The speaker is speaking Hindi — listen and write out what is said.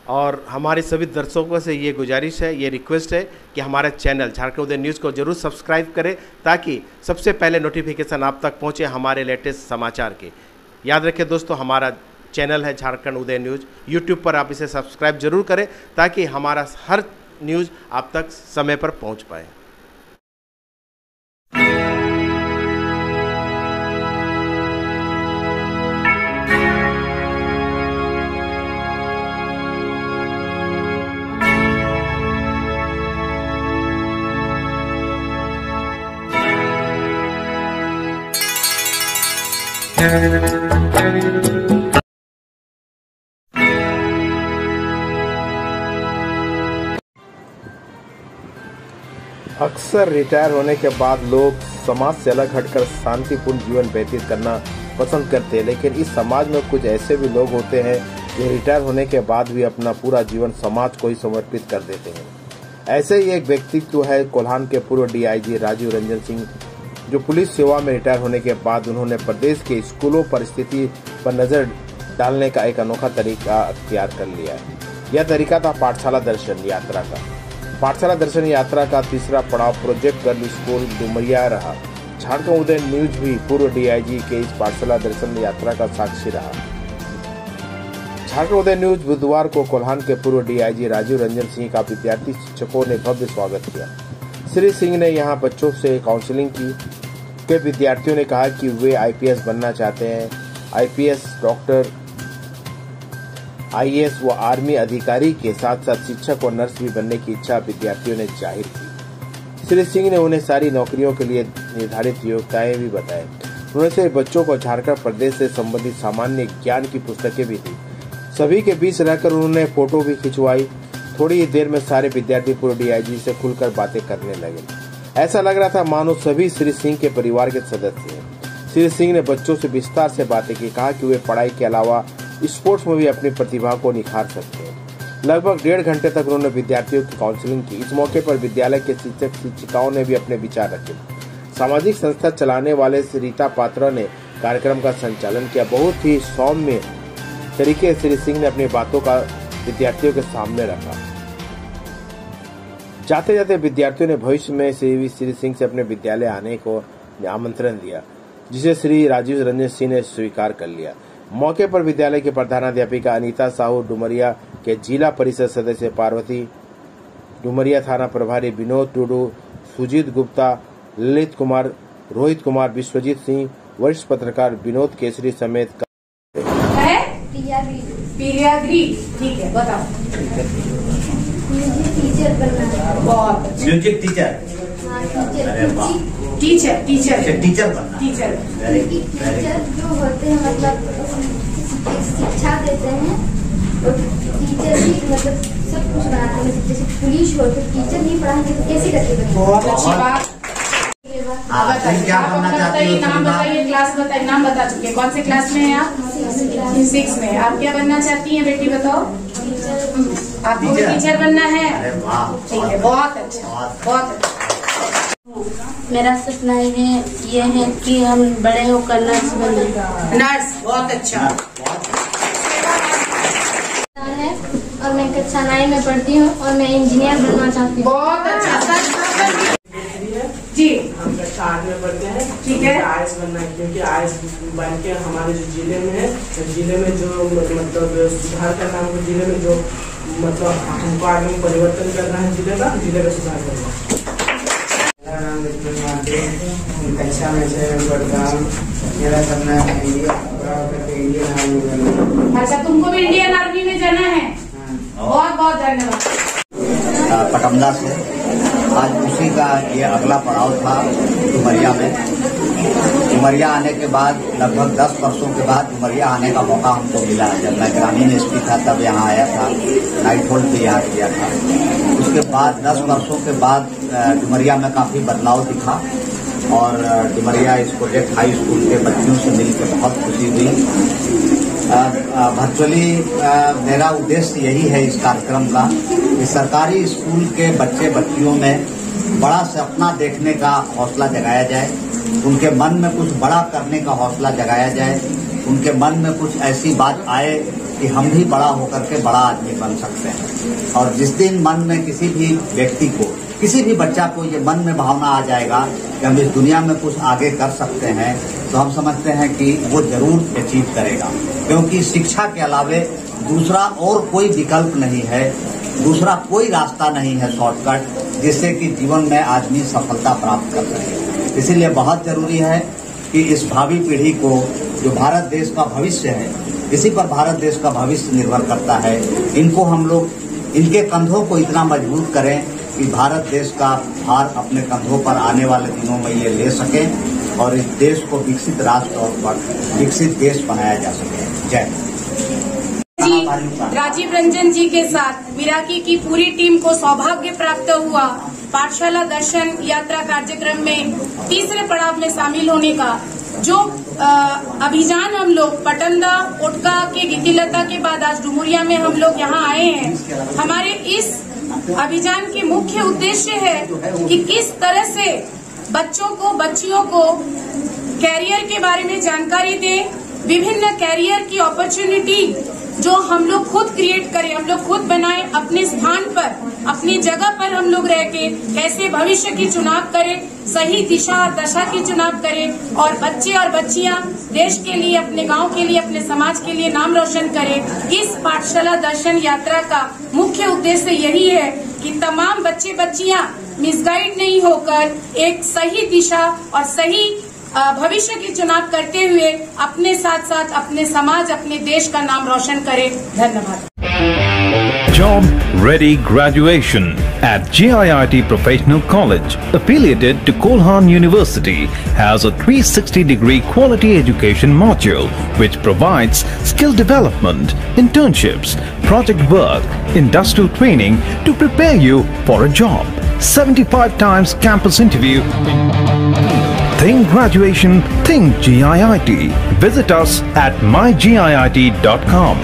और हमारे सभी दर्शकों से ये गुजारिश है, ये रिक्वेस्ट है कि हमारा चैनल झारखंड उदय न्यूज़ को जरूर सब्सक्राइब करें ताकि सबसे पहले नोटिफिकेशन आप तक पहुंचे हमारे लेटेस्ट समाचार के। याद रखें दोस्तों, हमारा चैनल है झारखंड उदय न्यूज़, यूट्यूब पर आप इसे सब्सक्राइब जरूर करें ताकि हमारा हर न्यूज़ आप तक समय पर पहुंच पाए। अक्सर रिटायर होने के बाद लोग समाज से अलग हटकर शांतिपूर्ण जीवन व्यतीत करना पसंद करते हैं, लेकिन इस समाज में कुछ ऐसे भी लोग होते हैं जो रिटायर होने के बाद भी अपना पूरा जीवन समाज को ही समर्पित कर देते हैं। ऐसे ही एक व्यक्तित्व है कोल्हान के पूर्व डीआईजी राजीव रंजन सिंह, जो पुलिस सेवा में रिटायर होने के बाद उन्होंने प्रदेश के स्कूलों पर स्थिति पर नजर डालने का एक अनोखा तरीका अख्तियार कर लिया है। यह तरीका था पाठशाला दर्शन यात्रा का। पाठशाला दर्शन यात्रा का तीसरा पड़ाव प्रोजेक्ट गर्ल स्कूल डुमरिया रहा। झारखंड उदय न्यूज भी पूर्व डीआईजी के इस पाठशाला दर्शन यात्रा का साक्षी रहा। झारखंड उदय न्यूज बुधवार को कोल्हान के पूर्व डीआईजी राजीव रंजन सिंह का विद्यार्थी शिक्षकों ने भव्य स्वागत किया। श्री सिंह ने यहां बच्चों से काउंसलिंग की। के विद्यार्थियों ने कहा कि वे आईपीएस बनना चाहते हैं। आईपीएस, डॉक्टर, आईएएस व आर्मी अधिकारी के साथ साथ शिक्षक और नर्स भी बनने की इच्छा विद्यार्थियों ने जाहिर की। श्री सिंह ने उन्हें सारी नौकरियों के लिए निर्धारित योग्यताएं भी बताए। उन्होंने से बच्चों को झारखंड प्रदेश से संबंधित सामान्य ज्ञान की पुस्तकें भी दी। सभी के बीच रहकर उन्होंने फोटो भी खिंचवाई। थोड़ी ही देर में सारे विद्यार्थी पूर्व डीआईजी से खुलकर बातें करने लगे। ऐसा लग रहा था मानो सभी श्री सिंह के परिवार के सदस्य हैं। श्री सिंह ने बच्चों से विस्तार से बातें की, कहा कि वे पढ़ाई के अलावा स्पोर्ट्स में भी अपनी प्रतिभा को निखार सकते हैं। लगभग 1.5 घंटे तक उन्होंने विद्यार्थियों की काउंसलिंग की। इस मौके पर विद्यालय के शिक्षक शिक्षिकाओं ने भी अपने विचार रखे। सामाजिक संस्था चलाने वाले रीता पात्रा ने कार्यक्रम का संचालन किया। बहुत ही सौम्य तरीके से श्री सिंह ने अपनी बातों का विद्यार्थियों के सामने रखा। जाते जाते विद्यार्थियों ने भविष्य में श्री सिंह से अपने विद्यालय आने को आमंत्रण दिया, जिसे श्री राजीव रंजन सिंह ने स्वीकार कर लिया। मौके पर विद्यालय की प्रधानाध्यापिका अनीता साहू, डुमरिया के जिला परिषद सदस्य पार्वती, डुमरिया थाना प्रभारी विनोद टुडू, सुजीत गुप्ता, ललित कुमार, रोहित कुमार, विश्वजीत सिंह, वरिष्ठ पत्रकार विनोद केसरी समेत ठीक है, बताओ। टीचर बनना है। बहुत म्यूजिक टीचर। टीचर टीचर बनना। टीचर जो होते हैं मतलब शिक्षा देते हैं, और टीचर भी मतलब सब कुछ बनाते हैं। जैसे पुलिस हो तो टीचर नहीं पढ़ाएंगे तो कैसे करके? बहुत अच्छी बात। क्या बनना चाहती हो? नाम बताइए, क्लास बताइए। नाम बता चुके, कौन से क्लास में है आप? 6 में। आप क्या बनना चाहती हैं बेटी, बताओ। आपको टीचर बनना है? ठीक है, बहुत अच्छा, बहुत अच्छा। मेरा सपना ये है कि हम बड़े होकर नर्स बने। नर्स, बहुत अच्छा है। और मैं कक्षा 9 में पढ़ती हूँ और मैं इंजीनियर बनना चाहती हूँ। बहुत अच्छा जी। हम कक्षा 8 में पढ़ते हैं। ठीक है। आईएएस बनना है, क्योंकि आईएएस बन के हमारे जो जिले में है, जिले में जो मतलब सुधार करना है, जिले में जो मतलब हमको आगे परिवर्तन करना है, जिले का सुधार करना है। मेरा नाम कक्षा में 6 में पढ़ता हूँ। मेरा सपना है इंडियन आर्मी बनना। अच्छा, तुमको भी इंडियन आर्मी में जाना है? बहुत बहुत धन्यवाद। पटमदा से आज उसी का ये अगला पड़ाव था डुमरिया में। डुमरिया आने के बाद लगभग 10 वर्षों के बाद डुमरिया आने का मौका हमको मिला। जब मैं ग्रामीण एसपी था तब यहाँ आया था, नाइट होल्ड भी यहाँ किया था। उसके बाद 10 वर्षों के बाद डुमरिया में काफ़ी बदलाव दिखा और डुमरिया इस प्रोजेक्ट हाई स्कूल के बच्चों से मिलकर बहुत खुशी हुई। वर्चुअली मेरा उद्देश्य यही है इस कार्यक्रम का कि सरकारी स्कूल के बच्चे बच्चियों में बड़ा सपना देखने का हौसला जगाया जाए, उनके मन में कुछ बड़ा करने का हौसला जगाया जाए, उनके मन में कुछ ऐसी बात आए कि हम भी बड़ा होकर के बड़ा आदमी बन सकते हैं। और जिस दिन मन में किसी भी व्यक्ति को, किसी भी बच्चा को ये मन में भावना आ जाएगा कि हम इस दुनिया में कुछ आगे कर सकते हैं, तो हम समझते हैं कि वो जरूर अचीव करेगा। क्योंकि शिक्षा के अलावे दूसरा और कोई विकल्प नहीं है, दूसरा कोई रास्ता नहीं है शॉर्टकट जिससे कि जीवन में आदमी सफलता प्राप्त कर सके। इसीलिए बहुत जरूरी है कि इस भावी पीढ़ी को, जो भारत देश का भविष्य है, इसी पर भारत देश का भविष्य निर्भर करता है, इनको हम लोग, इनके कंधों को इतना मजबूत करें कि भारत देश का भार अपने कंधों पर आने वाले दिनों में ये ले सकें और इस देश को विकसित राष्ट्र और विकसित देश बनाया जा सके। जय जी, राजीव रंजन जी के साथ मिराकी की पूरी टीम को सौभाग्य प्राप्त हुआ पाठशाला दर्शन यात्रा कार्यक्रम में तीसरे पड़ाव में शामिल होने का। जो अभियान हम लोग पटंदा ओटका के गीतिलता के बाद आज डुमरिया में हम लोग यहाँ आए हैं, हमारे इस अभियान के मुख्य उद्देश्य है कि किस तरह से बच्चों को, बच्चियों को कैरियर के बारे में जानकारी दें, विभिन्न कैरियर की अपॉर्चुनिटी जो हम लोग खुद क्रिएट करें, हम लोग खुद बनाएं, अपने स्थान पर, अपनी जगह पर हम लोग रह के कैसे भविष्य की चुनाव करें, सही दिशा और दशा की चुनाव करें और बच्चे और बच्चियां देश के लिए, अपने गांव के लिए, अपने समाज के लिए नाम रोशन करें। इस पाठशाला दर्शन यात्रा का मुख्य उद्देश्य यही है कि तमाम बच्चे बच्चियां मिसगाइड नहीं होकर एक सही दिशा और सही भविष्य की चुनाव करते हुए अपने साथ साथ अपने समाज, अपने देश का नाम रोशन करें। धन्यवाद। Job Ready Graduation at JIIT Professional College, affiliated to Kolhan University, has a 360-degree quality education module which provides skill development, internships, project work, industrial training to prepare you for a job. 75 times campus interview. Think graduation, think GIIT. Visit us at mygiit.com.